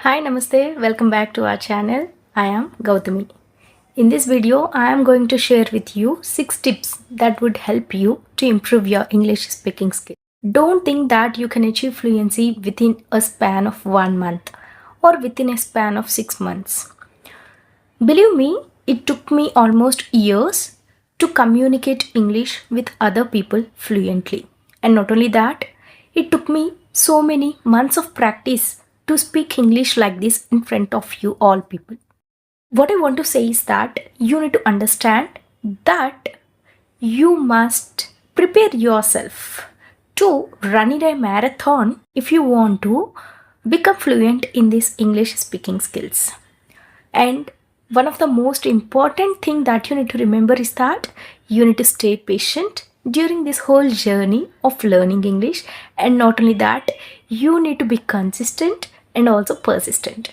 Hi, Namaste. Welcome back to our channel. I am Gowthami. In this video, I am going to share with you 6 tips that would help you to improve your English speaking skill. Don't think that you can achieve fluency within a span of 1 month or within a span of 6 months. Believe me, it took me almost years to communicate English with other people fluently. And not only that, it took me so many months of practice to speak English like this in front of you all people. What I want to say is that you need to understand that you must prepare yourself to run in a marathon if you want to become fluent in these English speaking skills. And one of the most important thing that you need to remember is that you need to stay patient during this whole journey of learning English, and not only that, you need to be consistent and also persistent.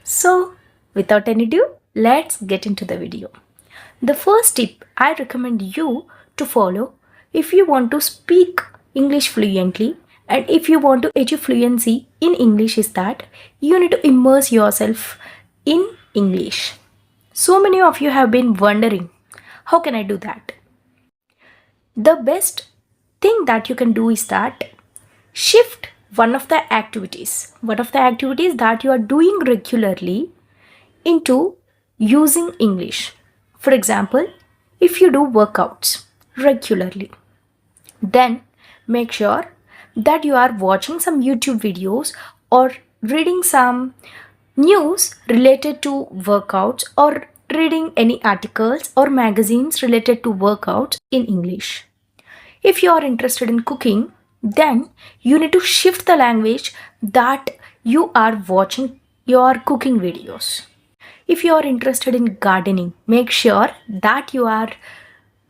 So without any ado, let's get into the video. The first tip I recommend you to follow if you want to speak English fluently and if you want to achieve fluency in English is that you need to immerse yourself in English. So many of you have been wondering, how can I do that? The best thing that you can do is that shift one of the activities that you are doing regularly into using English. For example, if you do workouts regularly, then make sure that you are watching some YouTube videos or reading some news related to workouts or reading any articles or magazines related to workouts in English. If you are interested in cooking, then you need to shift the language that you are watching your cooking videos. If you are interested in gardening, make sure that you are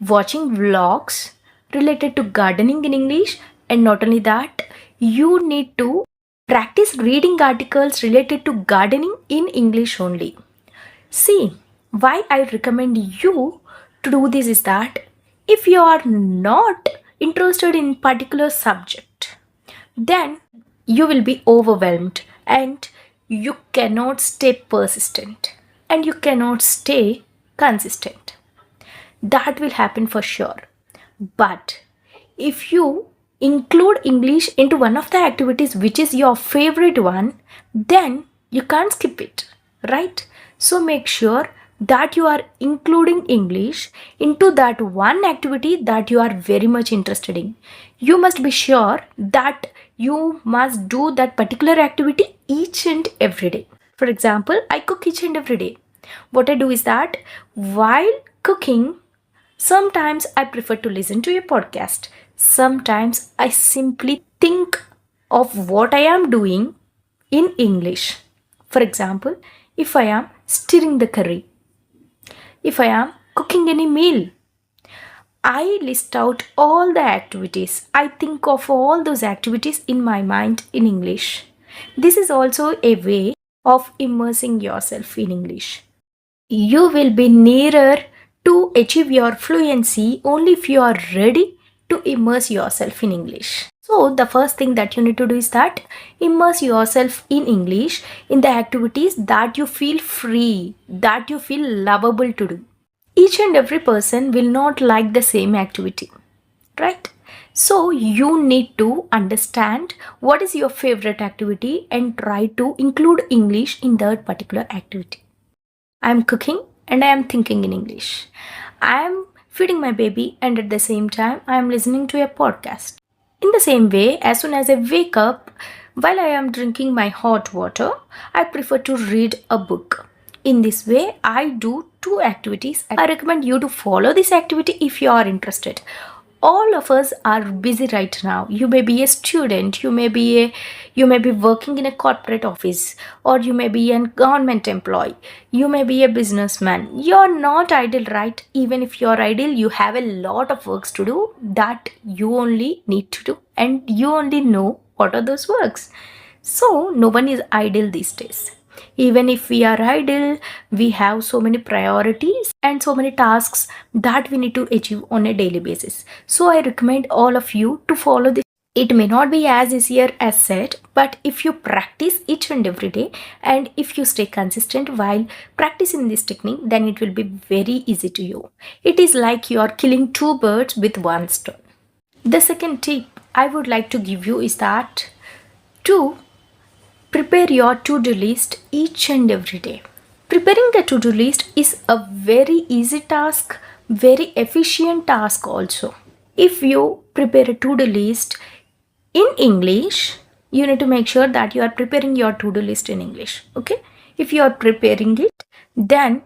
watching vlogs related to gardening in English, and not only that, you need to practice reading articles related to gardening in English only. See, why I recommend you to do this is that if you are not interested in particular subject, then you will be overwhelmed and you cannot stay persistent and you cannot stay consistent. That will happen for sure. But if you include English into one of the activities which is your favorite one, then you can't skip it, right? So make sure that you are including English into that one activity that you are very much interested in. You must be sure that you must do that particular activity each and every day. For example, I cook each and every day. What I do is that while cooking, sometimes I prefer to listen to a podcast. Sometimes I simply think of what I am doing in English. For example, if I am stirring the curry, if I am cooking any meal, I list out all the activities. I think of all those activities in my mind in English. This is also a way of immersing yourself in English. You will be nearer to achieve your fluency only if you are ready to immerse yourself in English. So the first thing that you need to do is that immerse yourself in English in the activities that you feel free, that you feel lovable to do. Each and every person will not like the same activity, right? So you need to understand what is your favorite activity and try to include English in that particular activity. I am cooking and I am thinking in English. I am feeding my baby and at the same time I am listening to a podcast. In the same way, as soon as I wake up, while I am drinking my hot water, I prefer to read a book. In this way, I do 2 activities. I recommend you to follow this activity if you are interested. All of us are busy right now. You may be a student, you may be working in a corporate office, or you may be a government employee, you may be a businessman. You're not idle, right? Even if you're idle, you have a lot of works to do that you only need to do, and you only know what are those works. So no one is idle these days. Even if we are idle, we have so many priorities and so many tasks that we need to achieve on a daily basis. So I recommend all of you to follow this It may not be as easier as said, but if you practice each and every day and if you stay consistent while practicing this technique, then it will be very easy to you. It is like you are killing two birds with one stone. The second tip I would like to give you is that to prepare your to-do list each and every day. Preparing the to-do list is a very easy task, very efficient task also. If you prepare a to-do list in English, you need to make sure that you are preparing your to-do list in English. Okay? If you are preparing it, then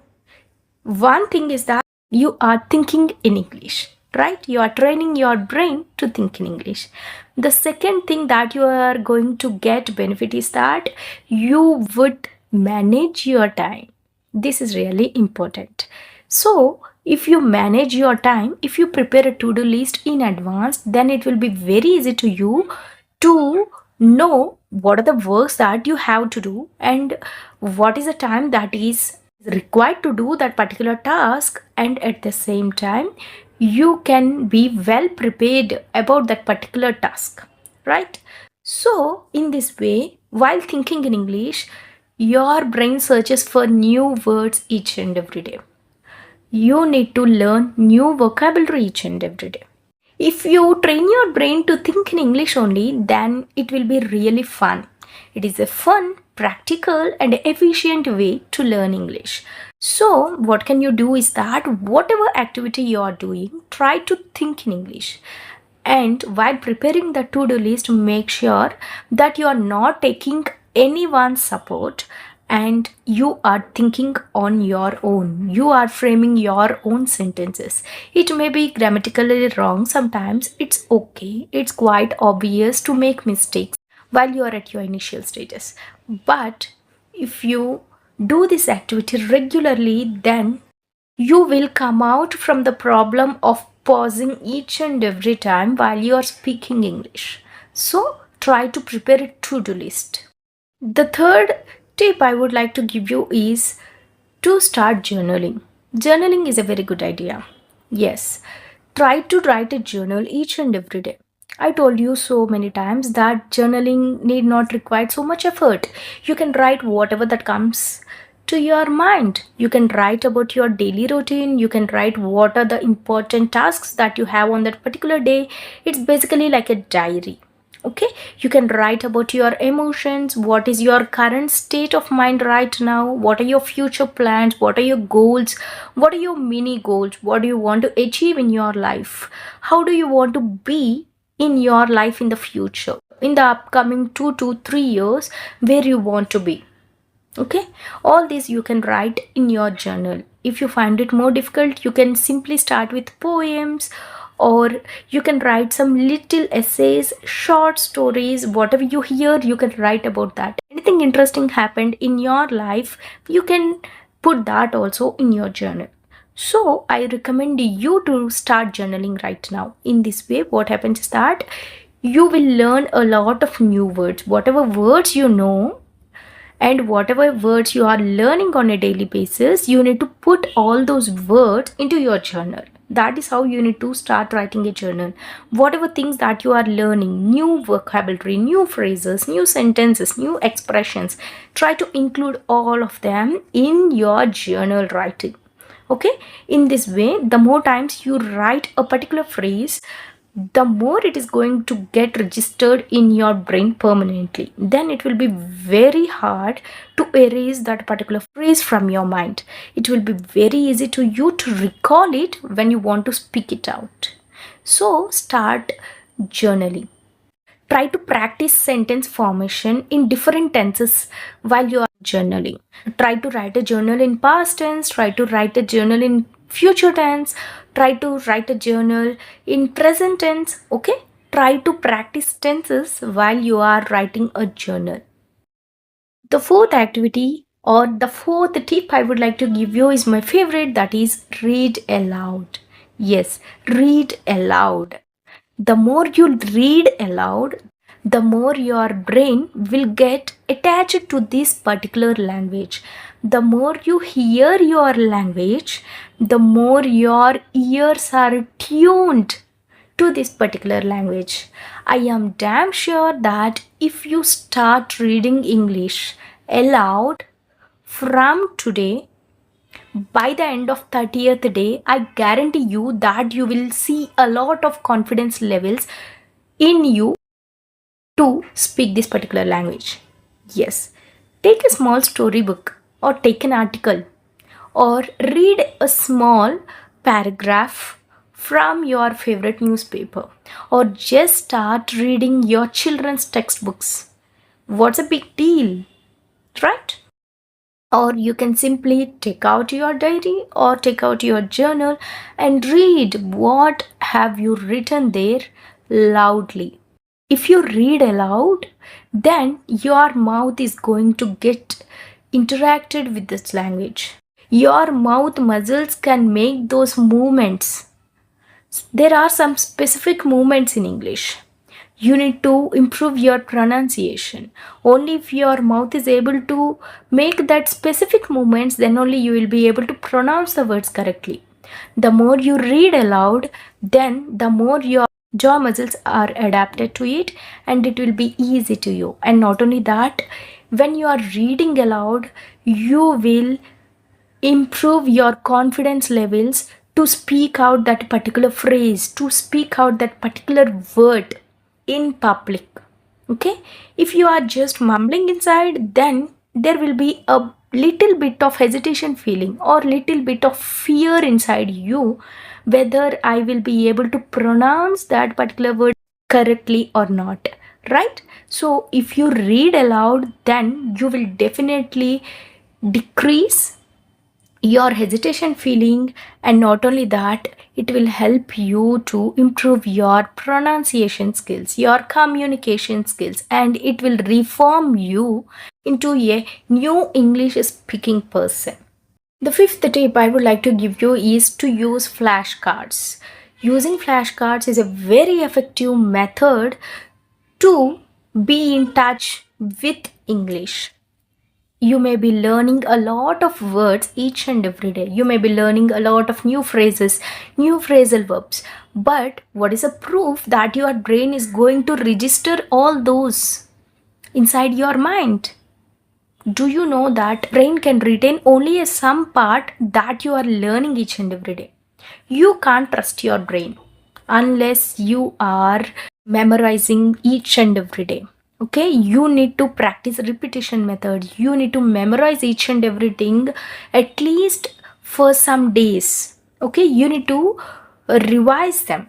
one thing is that you are thinking in English, right? You are training your brain to think in English. The second thing that you are going to get benefit is that you would manage your time. This is really important. So, if you manage your time, if you prepare a to-do list in advance, then it will be very easy to you to know what are the works that you have to do and what is the time that is required to do that particular task, and at the same time you can be well prepared about that particular task, right? So in this way, while thinking in English, your brain searches for new words each and every day. You need to learn new vocabulary each and every day. If you train your brain to think in English only, then it will be really fun. It is a fun, practical, and efficient way to learn English. So, what can you do is that whatever activity you are doing, try to think in English. And while preparing the to-do list, make sure that you are not taking anyone's support and you are thinking on your own. You are framing your own sentences. It may be grammatically wrong sometimes. It's okay. It's quite obvious to make mistakes while you are at your initial stages. But if you do this activity regularly, then you will come out from the problem of pausing each and every time while you are speaking English. So try to prepare a to-do list. The third tip I would like to give you is to start journaling. Journaling is a very good idea. Yes, try to write a journal each and every day. I told you so many times that journaling need not require so much effort. You can write whatever that comes to your mind. You can write about your daily routine. You can write what are the important tasks that you have on that particular day. It's basically like a diary. Okay, you can write about your emotions, what is your current state of mind right now, what are your future plans, what are your goals, what are your mini goals, what do you want to achieve in your life, how do you want to be in your life in the future, in the upcoming 2 to 3 years, where you want to be. Okay, all this you can write in your journal. If you find it more difficult, you can simply start with poems, or you can write some little essays, short stories, whatever you hear, you can write about that. Anything interesting happened in your life, you can put that also in your journal. So I recommend you to start journaling right now. In this way, what happens is that you will learn a lot of new words. Whatever words you know and whatever words you are learning on a daily basis, you need to put all those words into your journal. That is how you need to start writing a journal. Whatever things that you are learning, new vocabulary, new phrases, new sentences, new expressions, try to include all of them in your journal writing. Okay, in this way, the more times you write a particular phrase, the more it is going to get registered in your brain permanently. Then it will be very hard to erase that particular phrase from your mind. It will be very easy to you to recall it when you want to speak it out. So start journaling. Try to practice sentence formation in different tenses while you are journaling. Try to write a journal in past tense, try to write a journal in future tense, try to write a journal in present tense. Okay, try to practice tenses while you are writing a journal. The fourth activity or the fourth tip I would like to give you is my favorite, that is read aloud. Yes, read aloud. The more you read aloud, the more your brain will get attached to this particular language. The more you hear your language, the more your ears are tuned to this particular language. I am damn sure that if you start reading English aloud from today, by the end of 30th day, I guarantee you that you will see a lot of confidence levels in you to speak this particular language. Yes, take a small storybook or take an article or read a small paragraph from your favorite newspaper or just start reading your children's textbooks. What's a big deal, right? Or you can simply take out your diary or take out your journal and read what have you written there loudly. If you read aloud, then your mouth is going to get interacted with this language. Your mouth muscles can make those movements. There are some specific movements in English. You need to improve your pronunciation. Only if your mouth is able to make that specific movements, then only you will be able to pronounce the words correctly. The more you read aloud, then the more your jaw muscles are adapted to it and it will be easy to you. And not only that, when you are reading aloud, you will improve your confidence levels to speak out that particular phrase, to speak out that particular word in public. Okay, if you are just mumbling inside, then there will be a little bit of hesitation feeling or little bit of fear inside you whether I will be able to pronounce that particular word correctly or not, right? So if you read aloud, then you will definitely decrease your hesitation feeling, and not only that, it will help you to improve your pronunciation skills, your communication skills, and it will reform you into a new English speaking person. The fifth tip I would like to give you is to use flashcards. Using flashcards is a very effective method to be in touch with English. You may be learning a lot of words each and every day. You may be learning a lot of new phrases, new phrasal verbs. But what is the proof that your brain is going to register all those inside your mind? Do you know that brain can retain only a some part that you are learning each and every day? You can't trust your brain unless you are memorizing each and every day. Okay, you need to practice repetition method. You need to memorize each and everything at least for some days. Okay, you need to revise them.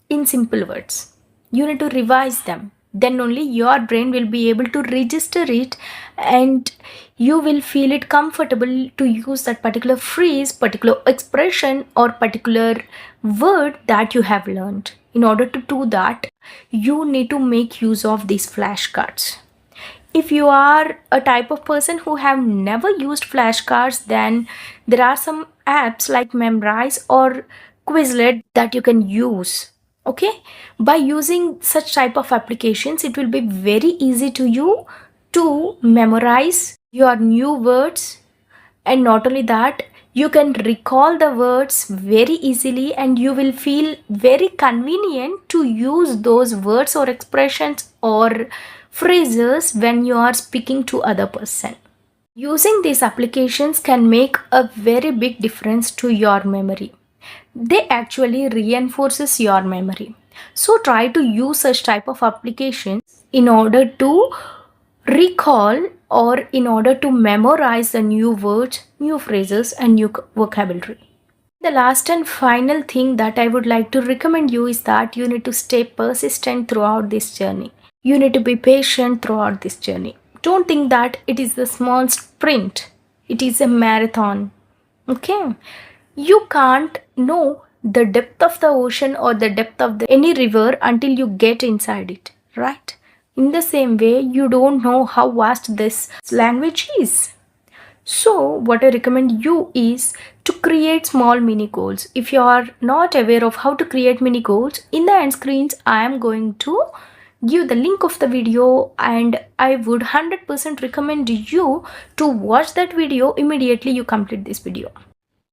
In simple words, you need to revise them, then only your brain will be able to register it and you will feel it comfortable to use that particular phrase, particular expression or particular word that you have learned. In order to do that, you need to make use of these flashcards. If you are a type of person who have never used flashcards, then there are some apps like Memrise or Quizlet that you can use. Okay, by using such type of applications, it will be very easy to you to memorize your new words, and not only that, you can recall the words very easily and you will feel very convenient to use those words or expressions or phrases when you are speaking to other person. Using these applications can make a very big difference to your memory. They actually reinforces your memory. So try to use such type of applications in order to recall or in order to memorize the new words, new phrases and new vocabulary. The last and final thing that I would like to recommend you is that you need to stay persistent throughout this journey. You need to be patient throughout this journey. Don't think that it is a small sprint. It is a marathon. Okay? You can't know the depth of the ocean or the depth of any river until you get inside it, right? In the same way, you don't know how vast this language is. So what I recommend you is to create small mini goals. If you are not aware of how to create mini goals, in the end screens I am going to give the link of the video and I would 100% recommend you to watch that video immediately you complete this video.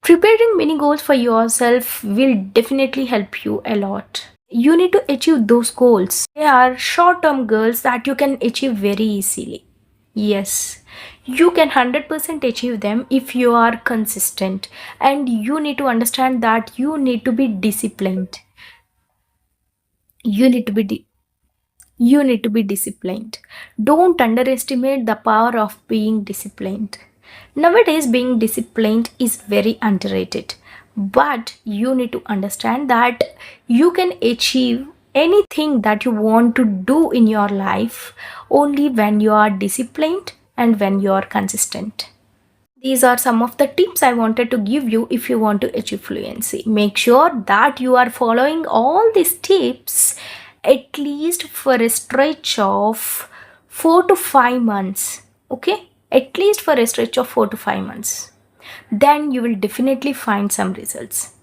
Preparing mini goals for yourself will definitely help you a lot. You need to achieve those goals. They are short term goals that you can achieve very easily. Yes, you can 100% achieve them if you are consistent, and you need to understand that you need to be disciplined. You need to be you need to be disciplined. Don't underestimate the power of being disciplined. Nowadays, being disciplined is very underrated. But you need to understand that you can achieve anything that you want to do in your life only when you are disciplined and when you are consistent. These are some of the tips I wanted to give you if you want to achieve fluency. Make sure that you are following all these tips at least for a stretch of 4 to 5 months. Okay? At least for a stretch of 4 to 5 months. Then you will definitely find some results.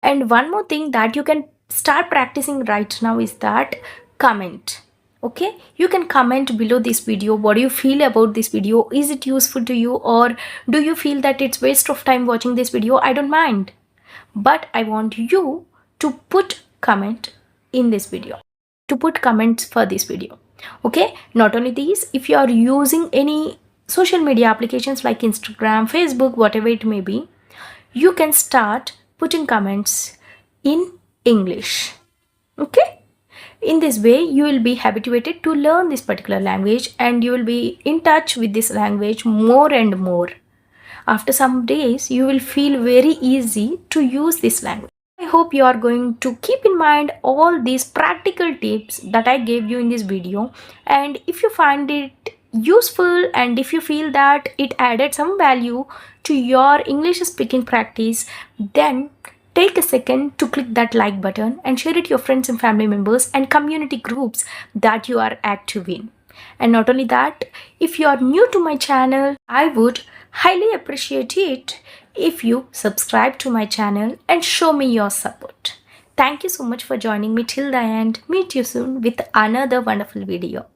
And one more thing that you can start practicing right now is that comment. Okay, you can comment below this video. What do you feel about this video? Is it useful to you, or do you feel that it's waste of time watching this video? I don't mind, but I want you to put comment in this video, to put comments for this video. Okay, not only these, if you are using any social media applications like Instagram, Facebook, whatever it may be, you can start putting comments in English. Okay, in this way you will be habituated to learn this particular language, and you will be in touch with this language more and more. After some days you will feel very easy to use this language. I hope you are going to keep in mind all these practical tips that I gave you in this video, and if you find it useful and if you feel that it added some value to your English speaking practice, then take a second to click that like button and share it to your friends and family members and community groups that you are active in. And not only that, if you are new to my channel, I would highly appreciate it if you subscribe to my channel and show me your support. Thank you so much for joining me till the end. Meet you soon with another wonderful video.